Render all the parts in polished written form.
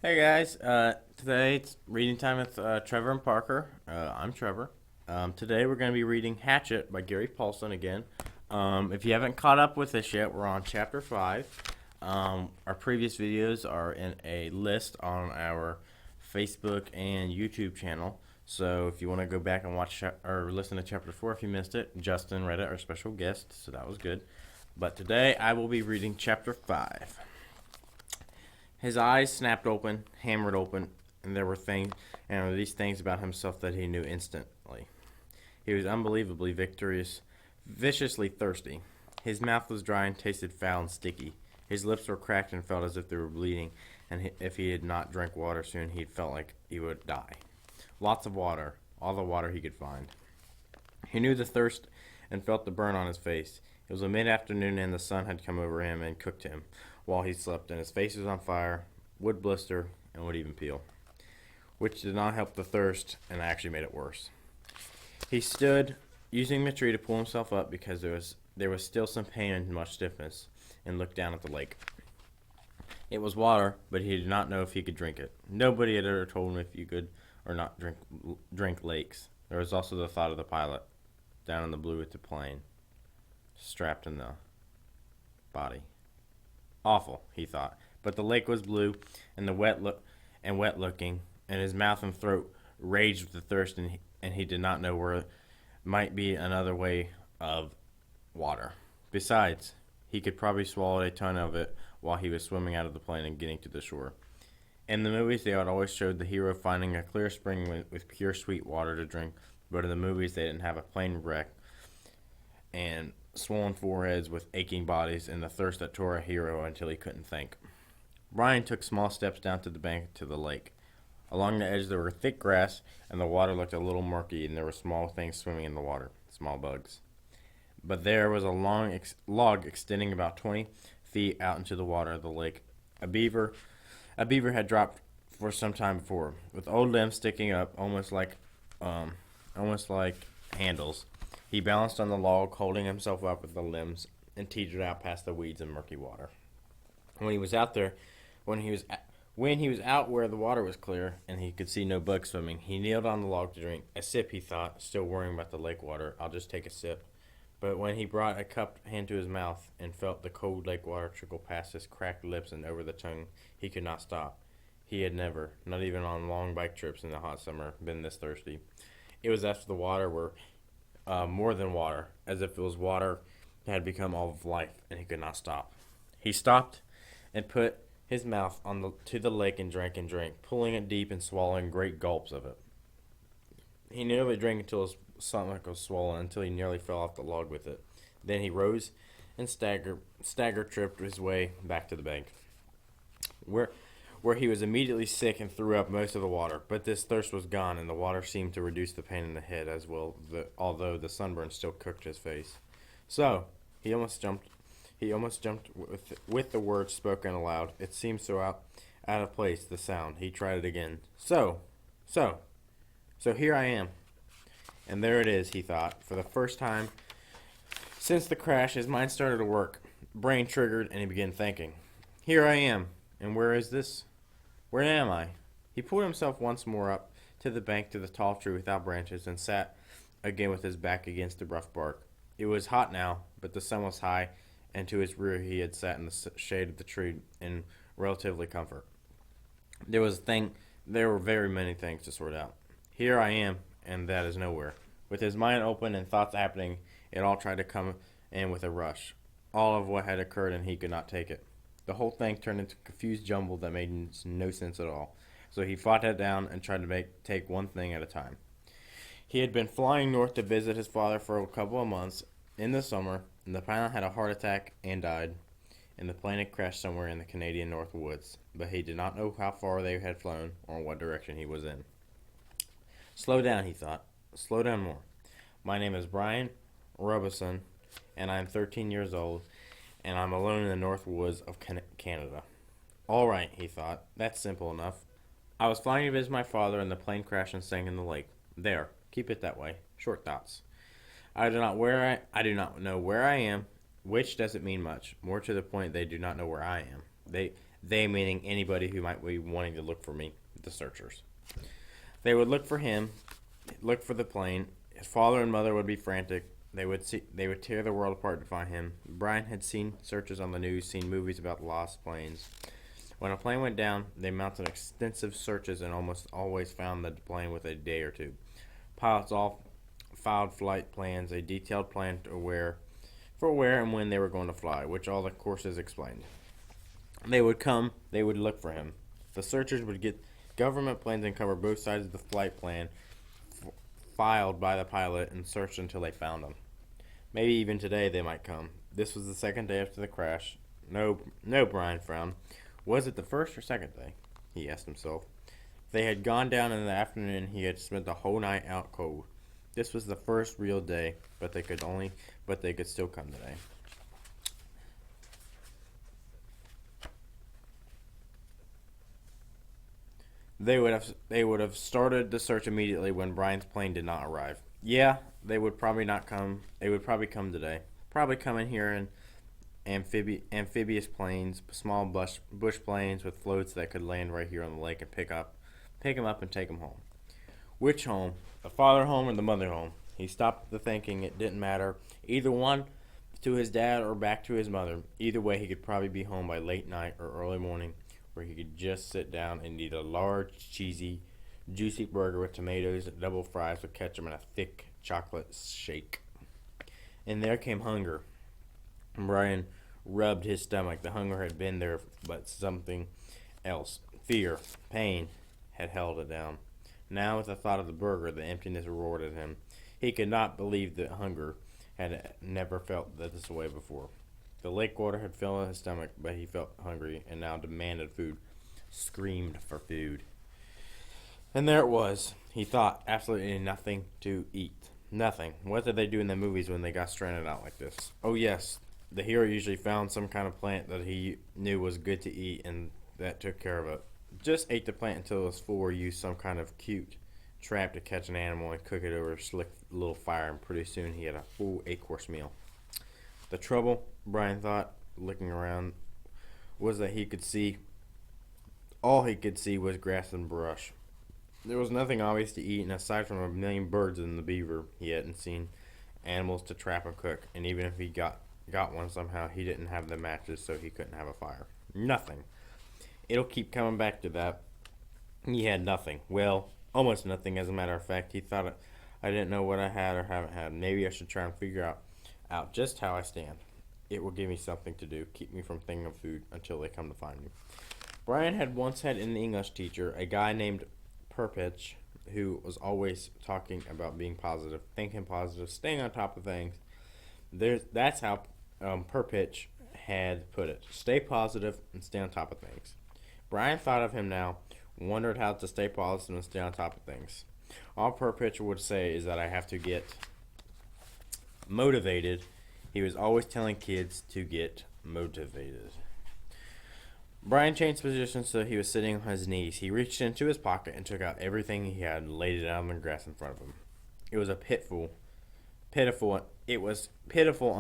Hey guys, today it's reading time with Trevor and Parker. I'm Trevor. Today we're going to be reading Hatchet by Gary Paulson again. If you haven't caught up with this yet, we're on chapter 5. Our previous videos are in a list on our Facebook and YouTube channel. So if you want to go back and watch or listen to chapter 4 if you missed it, Justin read it, our special guest, so that was good. But today I will be reading chapter 5. His eyes snapped open, hammered open, and there were these things about himself that he knew instantly. He was unbelievably viciously thirsty. His mouth was dry and tasted foul and sticky. His lips were cracked and felt as if they were bleeding, and if he had not drank water soon, he felt like he would die. Lots of water, all the water he could find. He knew the thirst and felt the burn on his face. It was a mid-afternoon and the sun had come over him and cooked him while he slept, and his face was on fire, would blister, and would even peel, which did not help the thirst and actually made it worse. He stood, using the tree to pull himself up because there was still some pain and much stiffness, and looked down at the lake. It was water, but he did not know if he could drink it. Nobody had ever told him if you could or not drink lakes. There was also the thought of the pilot down in the blue with the plane, strapped in the body. Awful, he thought. But the lake was blue and wet looking, and his mouth and throat raged with the thirst, and he did not know where might be another way of water. Besides, he could probably swallow a ton of it while he was swimming out of the plane and getting to the shore. In the movies, they had always showed the hero finding a clear spring with pure sweet water to drink, but in the movies, they didn't have a plane wreck and swollen foreheads with aching bodies and the thirst that tore a hero until he couldn't think. Brian took small steps down to the bank to the lake. Along the edge there were thick grass, and the water looked a little murky, and there were small things swimming in the water, small bugs. But there was a long log extending about 20 feet out into the water of the lake. A beaver had dropped for some time before, with old limbs sticking up, almost like handles. He balanced on the log, holding himself up with the limbs, and teetered out past the weeds and murky water. When he was out there, when he was out where the water was clear and he could see no bugs swimming, he kneeled on the log to drink. A sip, he thought, still worrying about the lake water. I'll just take a sip. But when he brought a cupped hand to his mouth and felt the cold lake water trickle past his cracked lips and over the tongue, he could not stop. He had never, not even on long bike trips in the hot summer, been this thirsty. It was as if the water were more than water, as if it was water that had become all of life, and he could not stop. He stopped and put his mouth to the lake and drank, pulling it deep and swallowing great gulps of it. He nearly drank until his stomach was swollen, until he nearly fell off the log with it. Then he rose and stagger tripped his way back to the bank, where he was immediately sick and threw up most of the water. But this thirst was gone, and the water seemed to reduce the pain in the head as well, although the sunburn still cooked his face. So, he almost jumped with the words spoken aloud. It seemed so out of place, the sound. He tried it again. So, here I am. And there it is, he thought. For the first time since the crash, his mind started to work. Brain triggered, and he began thinking. Here I am. And where is this? Where am I? He pulled himself once more up to the bank to the tall tree without branches and sat again with his back against the rough bark. It was hot now, but the sun was high, and to his rear he had sat in the shade of the tree in relatively comfort. There were very many things to sort out. Here I am, and that is nowhere. With his mind open and thoughts happening, it all tried to come in with a rush. All of what had occurred, and he could not take it. The whole thing turned into a confused jumble that made no sense at all. So he fought it down and tried to take one thing at a time. He had been flying north to visit his father for a couple of months in the summer, and the pilot had a heart attack and died, and the plane had crashed somewhere in the Canadian North Woods. But he did not know how far they had flown or what direction he was in. Slow down, he thought. Slow down more. My name is Brian Robeson, and I am 13 years old, and I'm alone in the North Woods of Canada. All right, he thought. That's simple enough. I was flying to visit my father, and the plane crashed and sank in the lake. There. Keep it that way. Short thoughts. I do not know where I am, which doesn't mean much. More to the point, they do not know where I am. They meaning anybody who might be wanting to look for me, the searchers. They would look for him, look for the plane. His father and mother would be frantic. They would tear the world apart to find him. Brian had seen searches on the news, seen movies about lost planes. When a plane went down, they mounted extensive searches and almost always found the plane within a day or two. Pilots all filed flight plans, a detailed plan for where and when they were going to fly, which all the courses explained. They would come, they would look for him. The searchers would get government planes and cover both sides of the flight plan filed by the pilot and search until they found him. Maybe even today they might come. This was the second day after the crash. No, Brian frowned. Was it the first or second day? He asked himself. They had gone down in the afternoon. He had spent the whole night out cold. This was the first real day, but they could still come today. They would have started the search immediately when Brian's plane did not arrive. Yeah, they would probably not come. They would probably come today. Probably come in here in amphibious planes, small bush planes with floats that could land right here on the lake and pick him up and take him home. Which home? The father home or the mother home? He stopped the thinking. It didn't matter. Either one to his dad or back to his mother. Either way, he could probably be home by late night or early morning, where he could just sit down and eat a large, cheesy, juicy burger with tomatoes and double fries with ketchup and a thick chocolate shake. And there came hunger. Brian rubbed his stomach. The hunger had been there, but something else. Fear, pain, had held it down. Now, with the thought of the burger, the emptiness roared at him. He could not believe that hunger had never felt this way before. The lake water had filled his stomach, but he felt hungry and now demanded food, screamed for food. And there it was. He thought, absolutely nothing to eat. Nothing. What did they do in the movies when they got stranded out like this? Oh, yes. The hero usually found some kind of plant that he knew was good to eat, and that took care of it. Just ate the plant until it was full, or used some kind of cute trap to catch an animal and cook it over a slick little fire, and pretty soon he had a full 8-course meal. The trouble, Brian thought, looking around, was that all he could see was grass and brush. There was nothing obvious to eat, and aside from a million birds and the beaver, he hadn't seen animals to trap and cook, and even if he got one somehow, he didn't have the matches, so he couldn't have a fire. Nothing. It'll keep coming back to that. He had nothing. Well, almost nothing, as a matter of fact. He thought I didn't know what I had or haven't had. Maybe I should try and figure out just how I stand. It will give me something to do, keep me from thinking of food until they come to find me. Brian had once had an English teacher, a guy named Perpich, who was always talking about being positive, thinking positive, staying on top of things. That's how Perpich had put it. Stay positive and stay on top of things. Brian thought of him now, wondered how to stay positive and stay on top of things. All Perpich would say is that I have to get motivated. He was always telling kids to get motivated. Brian changed positions so he was sitting on his knees. He reached into his pocket and took out everything he had and laid it out on the grass in front of him. It was pitiful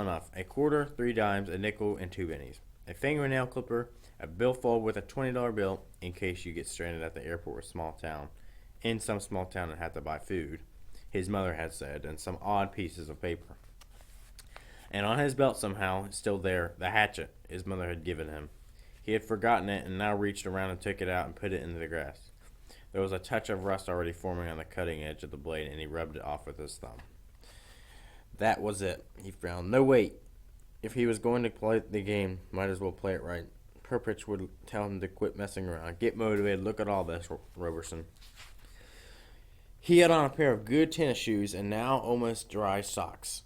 enough. A quarter, 3 dimes, a nickel, and 2 pennies. A fingernail clipper, a billfold with a $20 bill in case you get stranded at the airport in some small town and have to buy food, his mother had said, and some odd pieces of paper. And on his belt somehow, still there, the hatchet his mother had given him. He had forgotten it and now reached around and took it out and put it into the grass. There was a touch of rust already forming on the cutting edge of the blade, and he rubbed it off with his thumb. That was it, he frowned. No, wait. If he was going to play the game, might as well play it right. Perpich would tell him to quit messing around. Get motivated. Look at all this, Roberson. He had on a pair of good tennis shoes and now almost dry socks,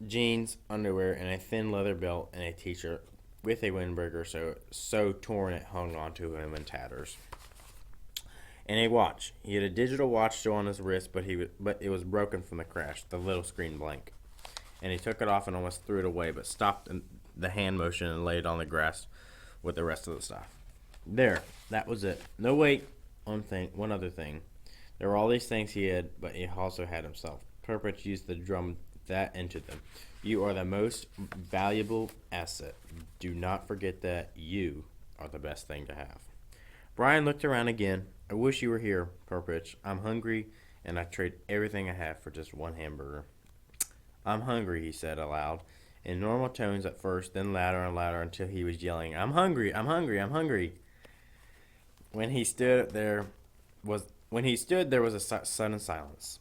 jeans, underwear, and a thin leather belt and a t-shirt with a windbreaker so torn it hung onto him in tatters. And a watch. He had a digital watch still on his wrist, but it was broken from the crash, the little screen blank. And he took it off and almost threw it away, but stopped the hand motion and laid it on the grass with the rest of the stuff. There, that was it. No, wait, one other thing. There were all these things he had, but he also had himself. Perpich used the drum that into them. You are the most valuable asset. Do not forget that. You are the best thing to have. Brian looked around again. I wish you were here, Purpich. I'm hungry, and I'd trade everything I have for just one hamburger. I'm hungry, he said aloud, in normal tones at first, then louder and louder until he was yelling, I'm hungry, I'm hungry, I'm hungry. When he stood there was a sudden silence.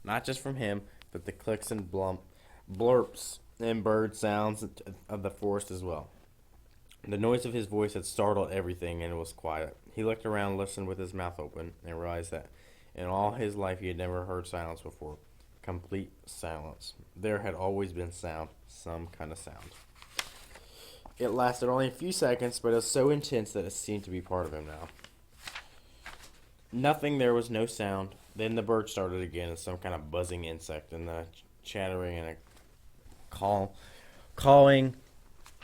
Not just from him, but the clicks and blurps and bird sounds of the forest as well. The noise of his voice had startled everything, and it was quiet. He looked around, listened with his mouth open, and realized that in all his life he had never heard silence before. Complete silence. There had always been sound, some kind of sound. It lasted only a few seconds, but it was so intense that it seemed to be part of him now. Nothing, there was no sound. Then the bird started again, and some kind of buzzing insect, and the chattering and a calling,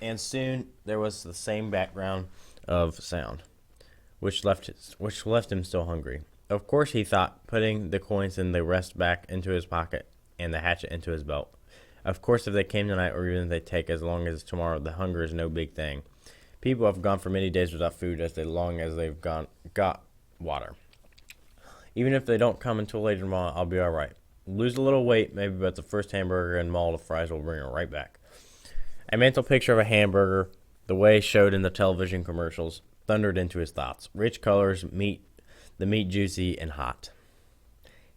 and soon there was the same background of sound, which left him still hungry. Of course, he thought, putting the coins and the rest back into his pocket and the hatchet into his belt. Of course, if they came tonight, or even if they take as long as tomorrow, the hunger is no big thing. People have gone for many days without food as long as they've got water. Even if they don't come until later tomorrow, I'll be all right. Lose a little weight, maybe, but the first hamburger and mold of fries will bring her right back. A mental picture of a hamburger, the way showed in the television commercials, thundered into his thoughts. Rich colors, the meat juicy and hot.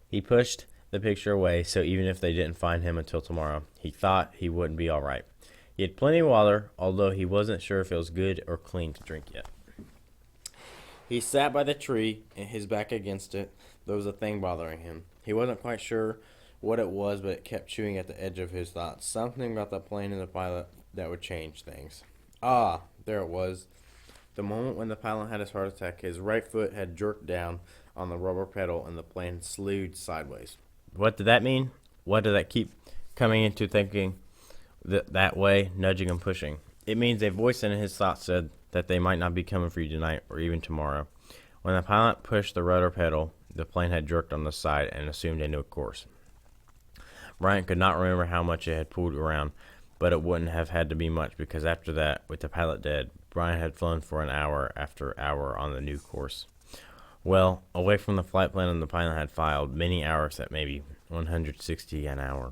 He pushed the picture away, so even if they didn't find him until tomorrow, he thought he wouldn't be all right. He had plenty of water, although he wasn't sure if it was good or clean to drink yet. He sat by the tree, and his back against it. There was a thing bothering him. He wasn't quite sure what it was, but it kept chewing at the edge of his thoughts. Something about the plane and the pilot that would change things. Ah, there it was. The moment when the pilot had his heart attack, his right foot had jerked down on the rubber pedal, and the plane slewed sideways. What did that mean? What did that keep coming into thinking that way, nudging and pushing? It means a voice in his thoughts said that they might not be coming for you tonight or even tomorrow. When the pilot pushed the rudder pedal, the plane had jerked on the side and assumed a new course. Brian could not remember how much it had pulled around, but it wouldn't have had to be much because after that, with the pilot dead, Brian had flown for an hour after hour on the new course. Well, away from the flight plan, and the pilot had filed many hours at maybe 160 an hour.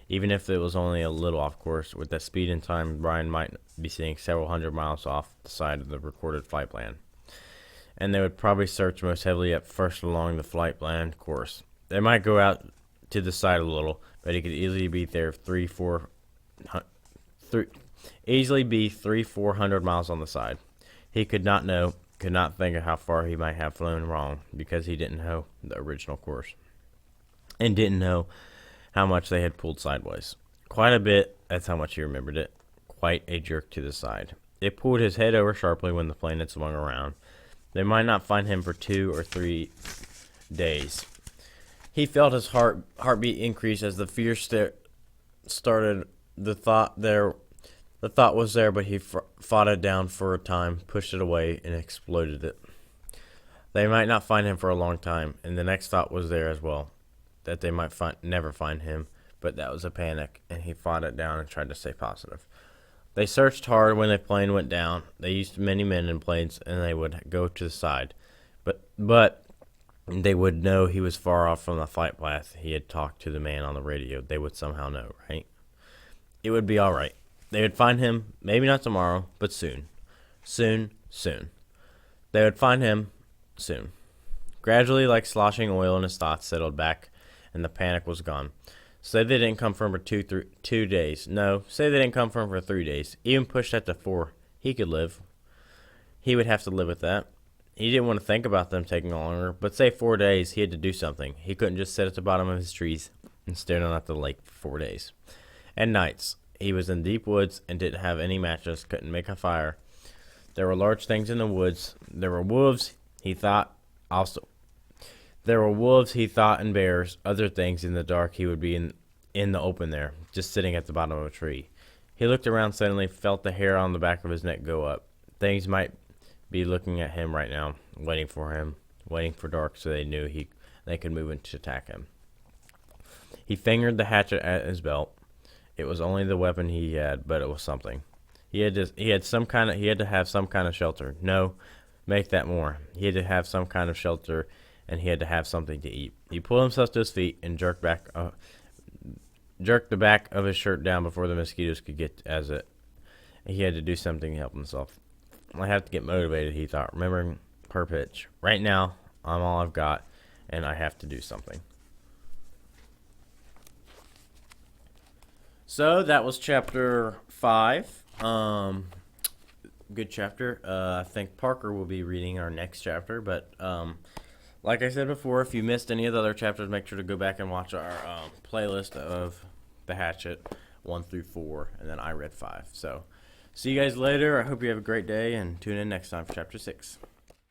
Even if it was only a little off course, with that speed and time, Brian might be sitting several hundred miles off the side of the recorded flight plan. And they would probably search most heavily at first along the flight plan course. They might go out to the side a little, but he could easily be there 300-400 miles on the side. He could not think of how far he might have flown wrong because he didn't know the original course and didn't know how much they had pulled sideways. Quite a bit, that's how much he remembered it. Quite a jerk to the side. It pulled his head over sharply when the plane had swung around. They might not find him for 2 or 3 days. He felt his heartbeat increase as the fear started. The thought was there, but he fought it down for a time, pushed it away, and exploded it. They might not find him for a long time, and the next thought was there as well, that they might never find him, but that was a panic, and he fought it down and tried to stay positive. They searched hard when the plane went down. They used many men in planes, and they would go to the side. But they would know he was far off from the flight path. He had talked to the man on the radio. They would somehow know, right? It would be all right. They would find him, maybe not tomorrow, but soon. Soon. They would find him soon. Gradually, like sloshing oil in his thoughts, settled back, and the panic was gone. Say they didn't come for him for 2 days. No, say they didn't come for him for 3 days. Even pushed that to 4. He could live. He would have to live with that. He didn't want to think about them taking longer, but say 4 days, he had to do something. He couldn't just sit at the bottom of his trees and stare down at the lake for 4 days. And nights. He was in deep woods and didn't have any matches, couldn't make a fire. There were large things in the woods. There were wolves, he thought, and bears. Other things in the dark. He would be in the open there, just sitting at the bottom of a tree. He looked around suddenly, felt the hair on the back of his neck go up. Things might be looking at him right now, waiting for dark so they knew they could move in to attack him. He fingered the hatchet at his belt. It was only the weapon he had, but it was something. He had to have some kind of shelter. No, make that more. He had to have some kind of shelter, and he had to have something to eat. He pulled himself to his feet and jerked the back of his shirt down before the mosquitoes could get as it. He had to do something to help himself. I have to get motivated, he thought, remembering per pitch. Right now, I'm all I've got, and I have to do something. So that was chapter 5. Good chapter. I think Parker will be reading our next chapter, but like I said before, if you missed any of the other chapters, make sure to go back and watch our playlist of the Hatchet 1 through 4, and then I read 5. So see you guys later. I hope you have a great day, and tune in next time for chapter 6.